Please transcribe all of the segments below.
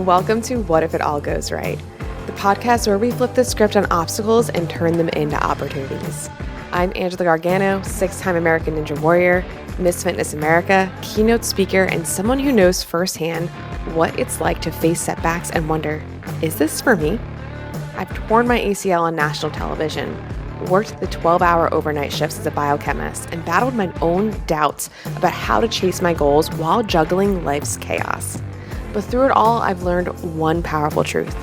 Welcome to What If It All Goes Right, the podcast where we flip the script on obstacles and turn them into opportunities. I'm Angela Gargano, 6-time American Ninja Warrior, Miss Fitness America, keynote speaker, and someone who knows firsthand what it's like to face setbacks and wonder, is this for me? I've torn my ACL on national television, worked the 12-hour overnight shifts as a biochemist, and battled my own doubts about how to chase my goals while juggling life's chaos. But through it all, I've learned one powerful truth.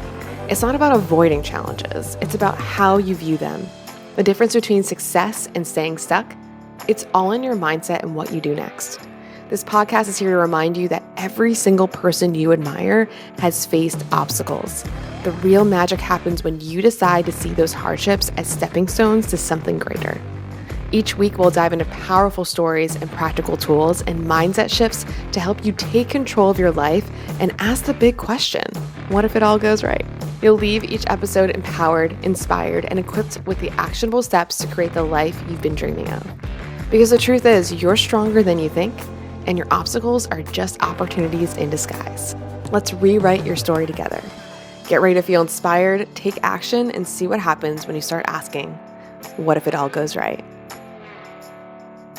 It's not about avoiding challenges. It's about how you view them. The difference between success and staying stuck, it's all in your mindset and what you do next. This podcast is here to remind you that every single person you admire has faced obstacles. The real magic happens when you decide to see those hardships as stepping stones to something greater. Each week, we'll dive into powerful stories and practical tools and mindset shifts to help you take control of your life and ask the big question, what if it all goes right? You'll leave each episode empowered, inspired, and equipped with the actionable steps to create the life you've been dreaming of. Because the truth is, you're stronger than you think, and your obstacles are just opportunities in disguise. Let's rewrite your story together. Get ready to feel inspired, take action, and see what happens when you start asking, what if it all goes right?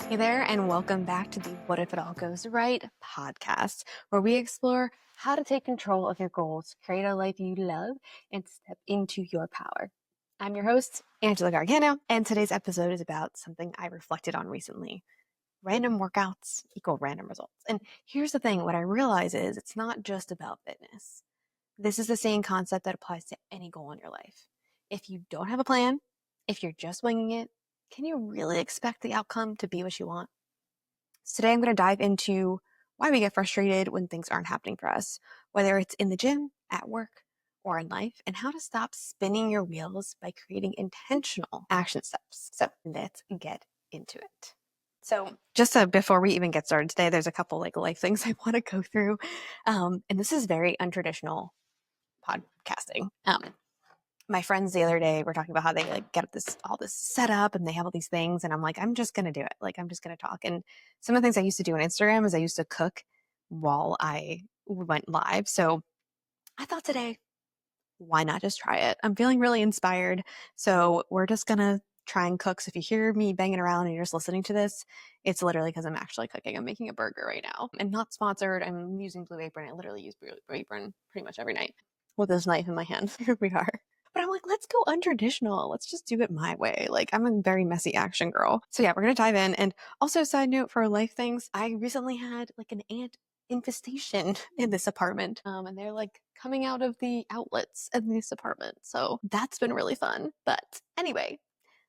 Hey there, and welcome back to the What If It All Goes Right podcast, where we explore how to take control of your goals, create a life you love, and step into your power. I'm your host, Angela Gargano, and today's episode is about something I reflected on recently. Random workouts equal random results. And here's the thing, what I realize is it's not just about fitness. This is the same concept that applies to any goal in your life. If you don't have a plan, if you're just winging it, can you really expect the outcome to be what you want? So today I'm going to dive into why we get frustrated when things aren't happening for us, whether it's in the gym, at work, or in life, and how to stop spinning your wheels by creating intentional action steps. So let's get into it. So just before we even get started today, there's a couple life things I want to go through. And this is very untraditional podcasting. My friends the other day were talking about how they get all this set up and they have all these things. And I'm like, I'm just going to do it. I'm just going to talk. And some of the things I used to do on Instagram is I used to cook while I went live. So I thought today, why not just try it? I'm feeling really inspired. So we're just going to try and cook. So if you hear me banging around and you're just listening to this, it's literally because I'm actually cooking. I'm making a burger right now and not sponsored. I'm using Blue Apron. I literally use Blue Apron pretty much every night with this knife in my hand. Here we are. But I'm like, let's go untraditional. Let's just do it my way. I'm a very messy action girl. So yeah, we're going to dive in. And also, side note for life things, I recently had an ant infestation in this apartment. And they're coming out of the outlets in this apartment. So that's been really fun. But anyway,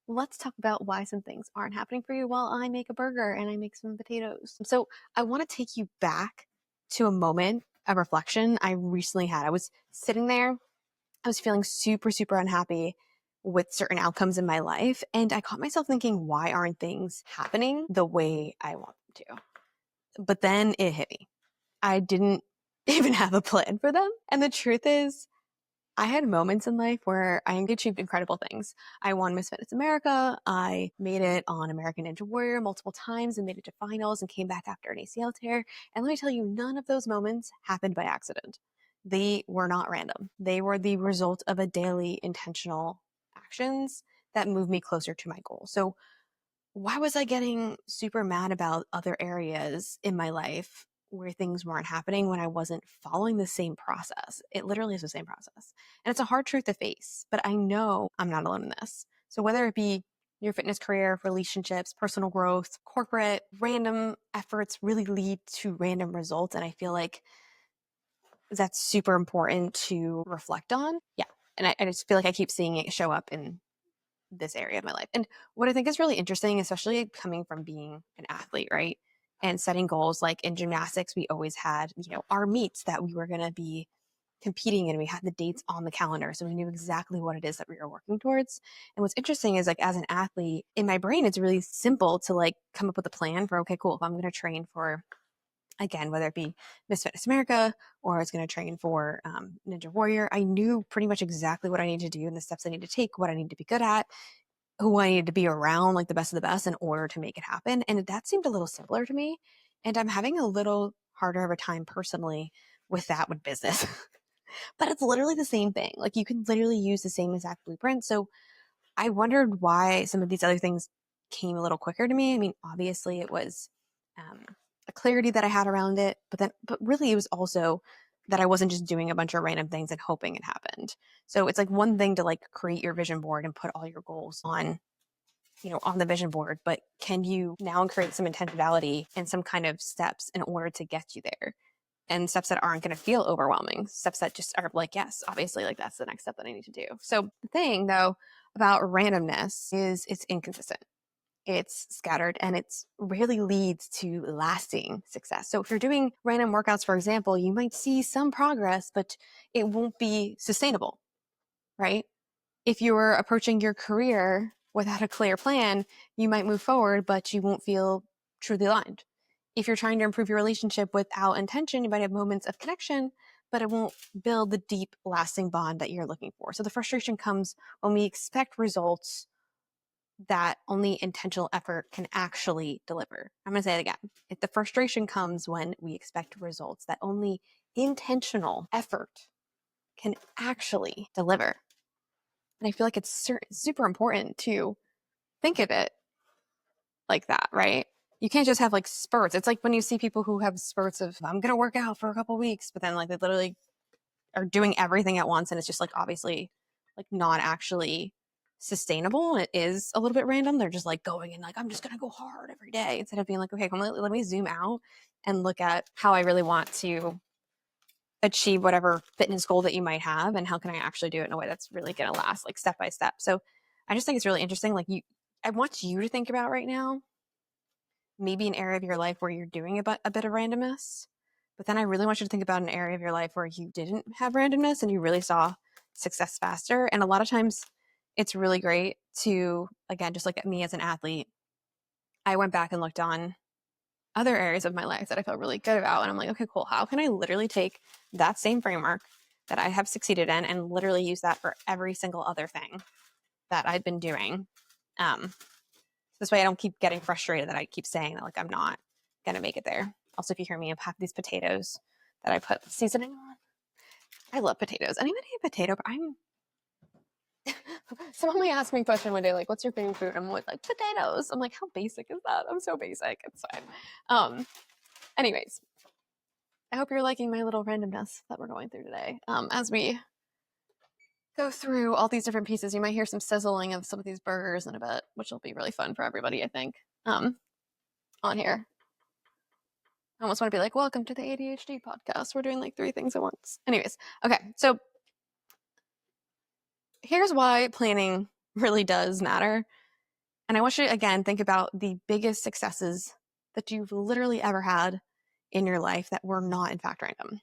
let's talk about why some things aren't happening for you while I make a burger and I make some potatoes. So I want to take you back to a moment of reflection I recently had. I was sitting there. I was feeling super, super unhappy with certain outcomes in my life. And I caught myself thinking, why aren't things happening the way I want them to? But then it hit me. I didn't even have a plan for them. And the truth is, I had moments in life where I achieved incredible things. I won Miss Fitness America. I made it on American Ninja Warrior multiple times and made it to finals and came back after an ACL tear. And let me tell you, none of those moments happened by accident. They were not random. They were the result of a daily intentional actions that moved me closer to my goal. So why was I getting super mad about other areas in my life where things weren't happening when I wasn't following the same process? It literally is the same process. And it's a hard truth to face, but I know I'm not alone in this. So whether it be your fitness career, relationships, personal growth, corporate, random efforts really lead to random results. And I feel like that's super important to reflect on. Yeah. And I just feel like I keep seeing it show up in this area of my life. And what I think is really interesting, especially coming from being an athlete, right? And setting goals, like in gymnastics, we always had, our meets that we were going to be competing in. We had the dates on the calendar. So we knew exactly what it is that we were working towards. And what's interesting is as an athlete, in my brain, it's really simple to come up with a plan for, okay, cool. If I'm going to train for, again, whether it be Miss Fitness America or I was going to train for Ninja Warrior, I knew pretty much exactly what I needed to do and the steps I need to take, what I need to be good at, who I needed to be around, the best of the best in order to make it happen. And that seemed a little simpler to me. And I'm having a little harder of a time personally with that with business. but it's literally the same thing. Like you can literally use the same exact blueprint. So I wondered why some of these other things came a little quicker to me. I mean, obviously it was a clarity that I had around it, but really it was also that I wasn't just doing a bunch of random things and hoping it happened. So it's like one thing to like create your vision board and put all your goals on, on the vision board, but can you now create some intentionality and some kind of steps in order to get you there? And steps that aren't going to feel overwhelming, steps that just are like, yes, obviously, like that's the next step that I need to do. So the thing though about randomness is it's inconsistent, it's scattered, and it's rarely leads to lasting success. So if you're doing random workouts, for example, you might see some progress, but it won't be sustainable, right? If you're approaching your career without a clear plan, you might move forward, but you won't feel truly aligned. If you're trying to improve your relationship without intention, you might have moments of connection, but it won't build the deep, lasting bond that you're looking for. So the frustration comes when we expect results that only intentional effort can actually deliver. I'm going to say it again. The frustration comes when we expect results that only intentional effort can actually deliver. And I feel like it's super important to think of it like that, right? You can't just have like spurts. It's like when you see people who have spurts of, I'm going to work out for a couple weeks, but then like they literally are doing everything at once. And it's just like obviously like not actually sustainable. It is a little bit random. They're just like going and like, I'm just going to go hard every day instead of being like, okay, let me zoom out and look at how I really want to achieve whatever fitness goal that you might have, and how can I actually do it in a way that's really going to last, like step by step. So I just think it's really interesting. Like I want you to think about right now, maybe an area of your life where you're doing a bit of randomness, but then I really want you to think about an area of your life where you didn't have randomness and you really saw success faster. And a lot of times it's really great to, again, just like me as an athlete, I went back and looked on other areas of my life that I felt really good about. And I'm like, okay, cool. How can I literally take that same framework that I have succeeded in and literally use that for every single other thing that I've been doing? This way I don't keep getting frustrated that I keep saying that like I'm not going to make it there. Also, if you hear me, I have these potatoes that I put seasoning on. I love potatoes. Anybody eat potato? Someone might ask me a question one day, like, what's your favorite food? I'm like, potatoes. I'm like, how basic is that? I'm so basic. It's fine. Anyways, I hope you're liking my little randomness that we're going through today. As we go through all these different pieces, you might hear some sizzling of some of these burgers in a bit, which will be really fun for everybody, I think, on here. I almost want to be like, welcome to the ADHD podcast. We're doing like 3 things at once. Anyways, okay, so here's why planning really does matter. And I want you to, again, think about the biggest successes that you've literally ever had in your life that were not, in fact, random.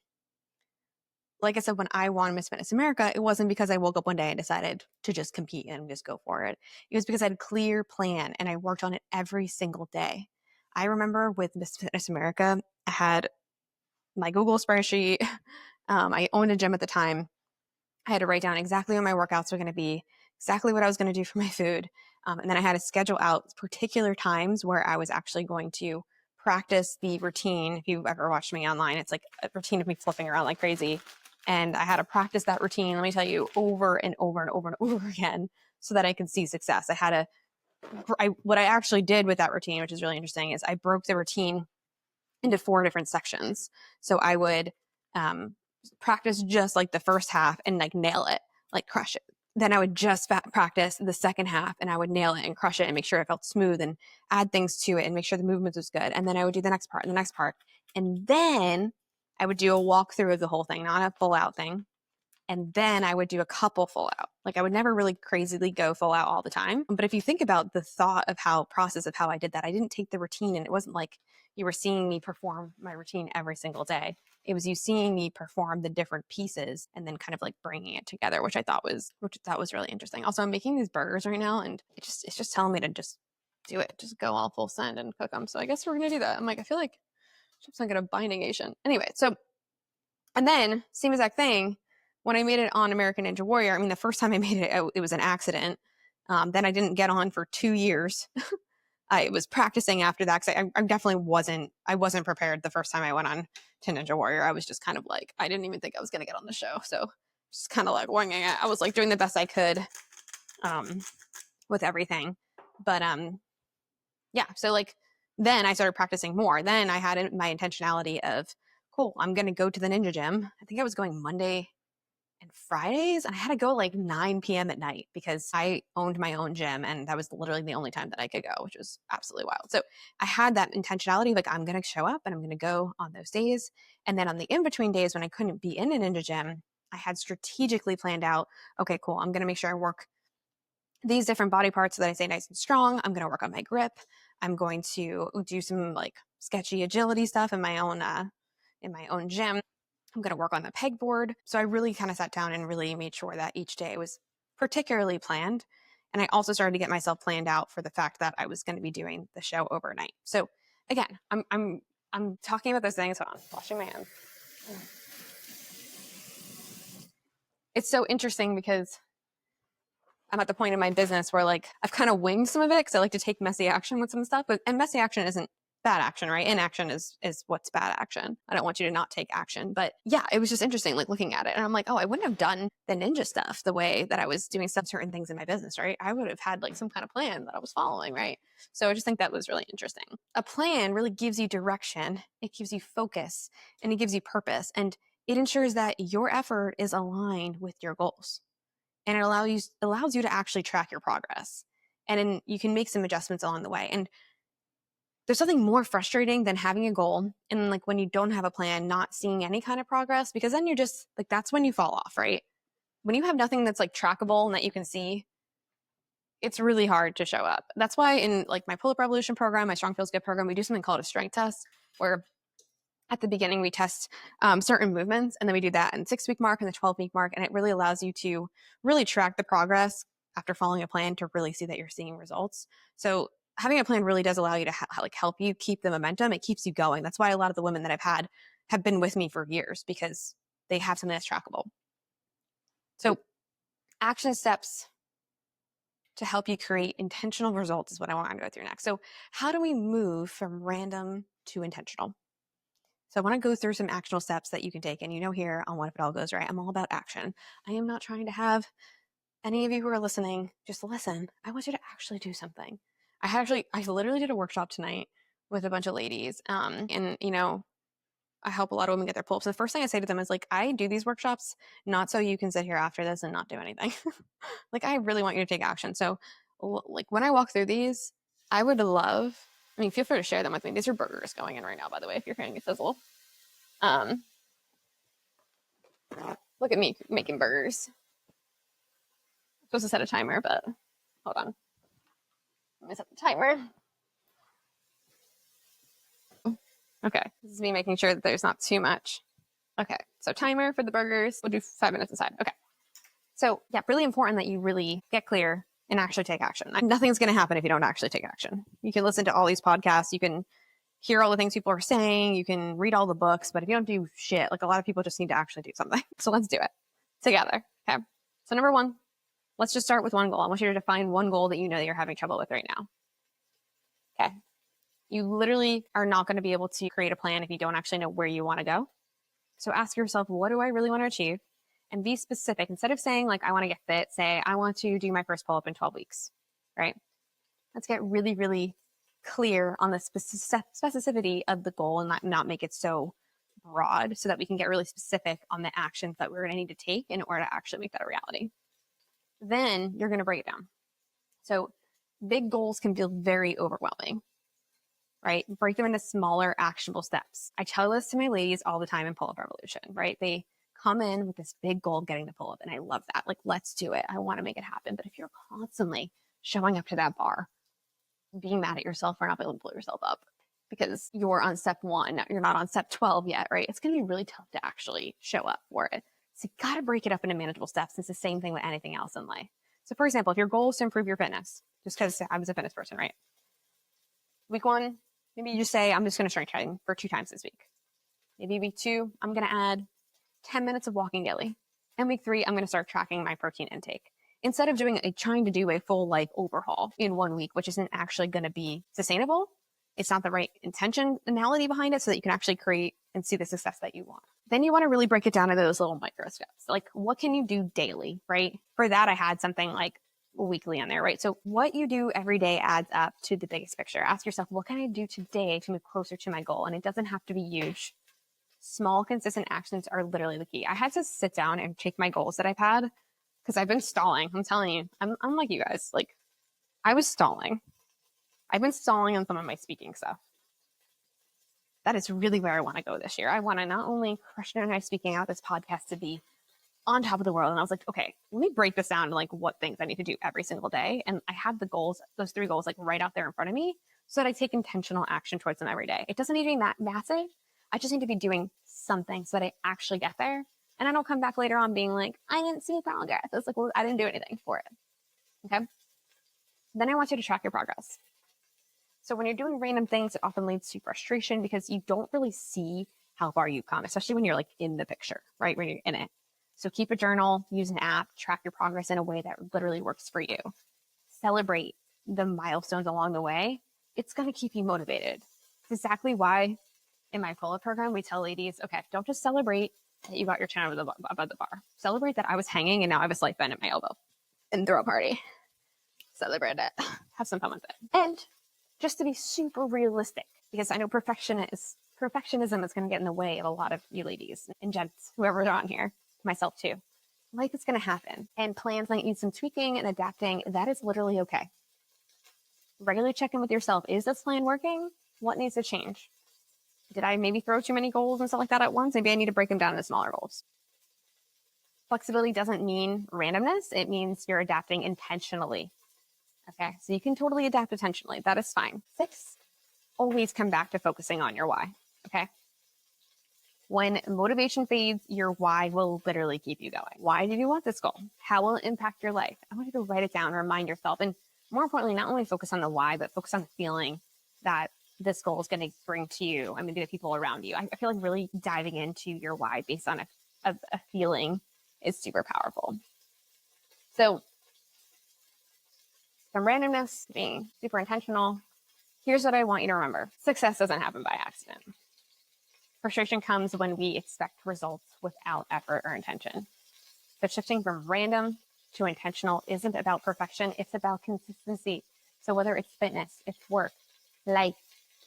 Like I said, when I won Miss Fitness America, it wasn't because I woke up one day and decided to just compete and just go for it. It was because I had a clear plan and I worked on it every single day. I remember with Miss Fitness America, I had my Google spreadsheet. I owned a gym at the time. I had to write down exactly what my workouts were going to be, exactly what I was going to do for my food. And then I had to schedule out particular times where I was actually going to practice the routine. If you've ever watched me online, it's like a routine of me flipping around like crazy. And I had to practice that routine, let me tell you, over and over and over and over again so that I could see success. What I actually did with that routine, which is really interesting, is I broke the routine into 4 different sections. So I would practice just like the first half and like nail it, like crush it. Then I would just practice the second half and I would nail it and crush it and make sure it felt smooth and add things to it and make sure the movement was good. And then I would do the next part and the next part. And then I would do a walkthrough of the whole thing, not a full out thing. And then I would do a couple full out. Like I would never really crazily go full out all the time. But if you think about the process of how I did that, I didn't take the routine and it wasn't like you were seeing me perform my routine every single day. It was you seeing me perform the different pieces and then kind of like bringing it together, which I thought was really interesting. Also, I'm making these burgers right now and it's just telling me to just do it, just go all full send and cook them. So I guess we're going to do that. I'm like, I feel like chips not going to binding Asian. Anyway, and then same exact thing. When I made it on American Ninja Warrior, I mean, the first time I made it, it was an accident. Then I didn't get on for 2 years. I was practicing after that because I definitely wasn't prepared the first time I went on to Ninja Warrior. I was just kind of like, I didn't even think I was going to get on the show. So just kind of like winging it. I was like doing the best I could with everything. But yeah, so like then I started practicing more. Then I had my intentionality of, cool, I'm going to go to the ninja gym. I think I was going Monday and Fridays, and I had to go like 9 p.m. at night because I owned my own gym, and that was literally the only time that I could go, which was absolutely wild. So I had that intentionality, like I'm going to show up and I'm going to go on those days. And then on the in-between days when I couldn't be in a ninja gym, I had strategically planned out, okay, cool, I'm going to make sure I work these different body parts so that I stay nice and strong. I'm going to work on my grip. I'm going to do some like sketchy agility stuff in my own gym. I'm going to work on the pegboard. So I really kind of sat down and really made sure that each day was particularly planned. And I also started to get myself planned out for the fact that I was going to be doing the show overnight. So again, I'm talking about those things. Hold on, washing my hands. It's so interesting because I'm at the point in my business where like I've kind of winged some of it because I like to take messy action with some stuff. And messy action isn't bad action, right? Inaction is what's bad action. I don't want you to not take action. But yeah, it was just interesting like looking at it. And I'm like, oh, I wouldn't have done the ninja stuff the way that I was doing some certain things in my business, right? I would have had like some kind of plan that I was following, right? So I just think that was really interesting. A plan really gives you direction, it gives you focus, and it gives you purpose. And it ensures that your effort is aligned with your goals. And it allows you to actually track your progress. And then you can make some adjustments along the way. And there's something more frustrating than having a goal and like when you don't have a plan, not seeing any kind of progress, because then you're just like, that's when you fall off, right? When you have nothing that's like trackable and that you can see, it's really hard to show up. That's why in like my Pull-Up Revolution program, my Strong Feels Good program, we do something called a strength test where at the beginning we test certain movements, and then we do that in the 6-week mark and the 12-week mark. And it really allows you to really track the progress after following a plan to really see that you're seeing results. So having a plan really does allow you to like help you keep the momentum. It keeps you going. That's why a lot of the women that I've had have been with me for years, because they have something that's trackable. So action steps to help you create intentional results is what I want to go through next. So how do we move from random to intentional? So I want to go through some actionable steps that you can take. And you know, here on What If It All Goes Right, I'm all about action. I am not trying to have any of you who are listening just listen. I want you to actually do something. I literally did a workshop tonight with a bunch of ladies. And you know, I help a lot of women get their pull-ups. The first thing I say to them is like, I do these workshops not so you can sit here after this and not do anything. Like, I really want you to take action. So like when I walk through these, I would love, I mean, feel free to share them with me. These are burgers going in right now, by the way, if you're hearing a sizzle. Look at me making burgers. I'm supposed to set a timer, but hold on. Let me set the timer. Okay, this is me making sure that there's not too much. Okay, so timer for the burgers. We'll do 5 minutes aside. Okay. So yeah, really important that you really get clear and actually take action. Nothing's going to happen if you don't actually take action. You can listen to all these podcasts. You can hear all the things people are saying. You can read all the books, but if you don't do shit, like a lot of people just need to actually do something. So let's do it together. Okay. So number one, let's just start with one goal. I want you to define one goal that you know that you're having trouble with right now. Okay. You literally are not going to be able to create a plan if you don't actually know where you want to go. So ask yourself, what do I really want to achieve? And be specific. Instead of saying like, I want to get fit, say, I want to do my first pull-up in 12 weeks, right? Let's get really, really clear on the specificity of the goal and not make it so broad, so that we can get really specific on the actions that we're going to need to take in order to actually make that a reality. Then you're going to break it down. So big goals can feel very overwhelming, right? Break them into smaller, actionable steps. I tell this to my ladies all the time in Pull-Up Revolution, right? They come in with this big goal, getting the pull-up, and I love that. Like, let's do it. I want to make it happen. But if you're constantly showing up to that bar, being mad at yourself for not being able to pull yourself up because you're on step 1, you're not on step 12 yet, right? It's going to be really tough to actually show up for it. So you got to break it up into manageable steps. It's the same thing with anything else in life. So for example, if your goal is to improve your fitness, just because I was a fitness person, right? Week 1, maybe you just say, I'm just going to strength train for 2 times this week. Maybe week 2, I'm going to add 10 minutes of walking daily. And week 3, I'm going to start tracking my protein intake. instead of trying to do a full life overhaul in 1 week, which isn't actually going to be sustainable. It's not the right intentionality behind it so that you can actually create and see the success that you want. Then you want to really break it down into those little micro steps. Like, what can you do daily, right? For that, I had something like weekly on there, right? So what you do every day adds up to the biggest picture. Ask yourself, what can I do today to move closer to my goal? And it doesn't have to be huge. Small, consistent actions are literally the key. I had to sit down and take my goals that I've had because I've been stalling. I'm telling you, I'm like you guys. Like, I was stalling. I've been stalling on some of my speaking stuff. That is really where I want to go this year. I want to not only crush it on my speaking out this podcast to be on top of the world. And I was like, okay, let me break this down to like what things I need to do every single day. And I had the goals, those 3 goals, like right out there in front of me so that I take intentional action towards them every day. It doesn't need to be that massive. I just need to be doing something so that I actually get there. And I don't come back later on being like, I didn't see progress. It's like, well, I didn't do anything for it. Okay. Then I want you to track your progress. So when you're doing random things, it often leads to frustration because you don't really see how far you've come, especially when you're like in the picture, right? When you're in it. So keep a journal, use an app, track your progress in a way that literally works for you. Celebrate the milestones along the way. It's going to keep you motivated. It's exactly why in my pull-up program, we tell ladies, okay, don't just celebrate that you got your chin above the bar. Celebrate that I was hanging and now I have a slight bend in my elbow and throw a party. Celebrate it. Have some fun with it. And just to be super realistic, because I know perfectionism is going to get in the way of a lot of you ladies and gents, whoever's on here, myself too. Life is going to happen, and plans might need some tweaking and adapting. That is literally okay. Regularly check in with yourself. Is this plan working? What needs to change? Did I maybe throw too many goals and stuff like that at once? Maybe I need to break them down into smaller goals. Flexibility doesn't mean randomness. It means you're adapting intentionally. Okay, so you can totally adapt intentionally. That is fine. 6, always come back to focusing on your why. Okay. When motivation fades, your why will literally keep you going. Why do you want this goal? How will it impact your life? I want you to write it down and remind yourself. And more importantly, not only focus on the why, but focus on the feeling that this goal is going to bring to you. I mean, the people around you. I feel like really diving into your why based on a feeling is super powerful. So from randomness, being super intentional, here's what I want you to remember. Success doesn't happen by accident. Frustration comes when we expect results without effort or intention. So shifting from random to intentional isn't about perfection. It's about consistency. So whether it's fitness, it's work, life,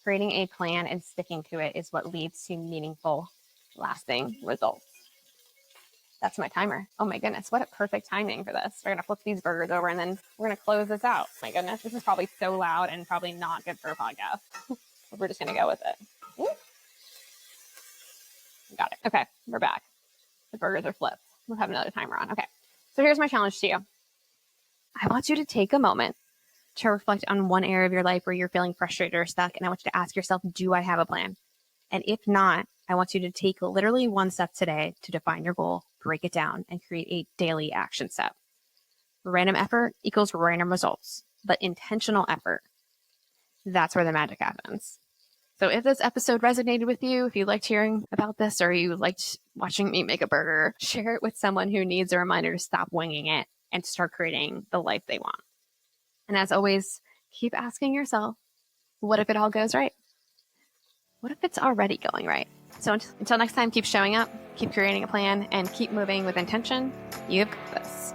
creating a plan and sticking to it is what leads to meaningful, lasting results. That's my timer. Oh my goodness, what a perfect timing for this. We're going to flip these burgers over and then we're going to close this out. My goodness, this is probably so loud and probably not good for a podcast. We're just going to go with it. Ooh. Got it. Okay, we're back. The burgers are flipped. We'll have another timer on. Okay, so here's my challenge to you. I want you to take a moment to reflect on one area of your life where you're feeling frustrated or stuck. And I want you to ask yourself, do I have a plan? And if not, I want you to take literally 1 step today to define your goal, break it down, and create a daily action step. Random effort equals random results, but intentional effort, that's where the magic happens. So if this episode resonated with you, if you liked hearing about this or you liked watching me make a burger, share it with someone who needs a reminder to stop winging it and start creating the life they want. And as always, keep asking yourself, what if it all goes right? What if it's already going right? So until next time, keep showing up, keep creating a plan, and keep moving with intention. You have got this.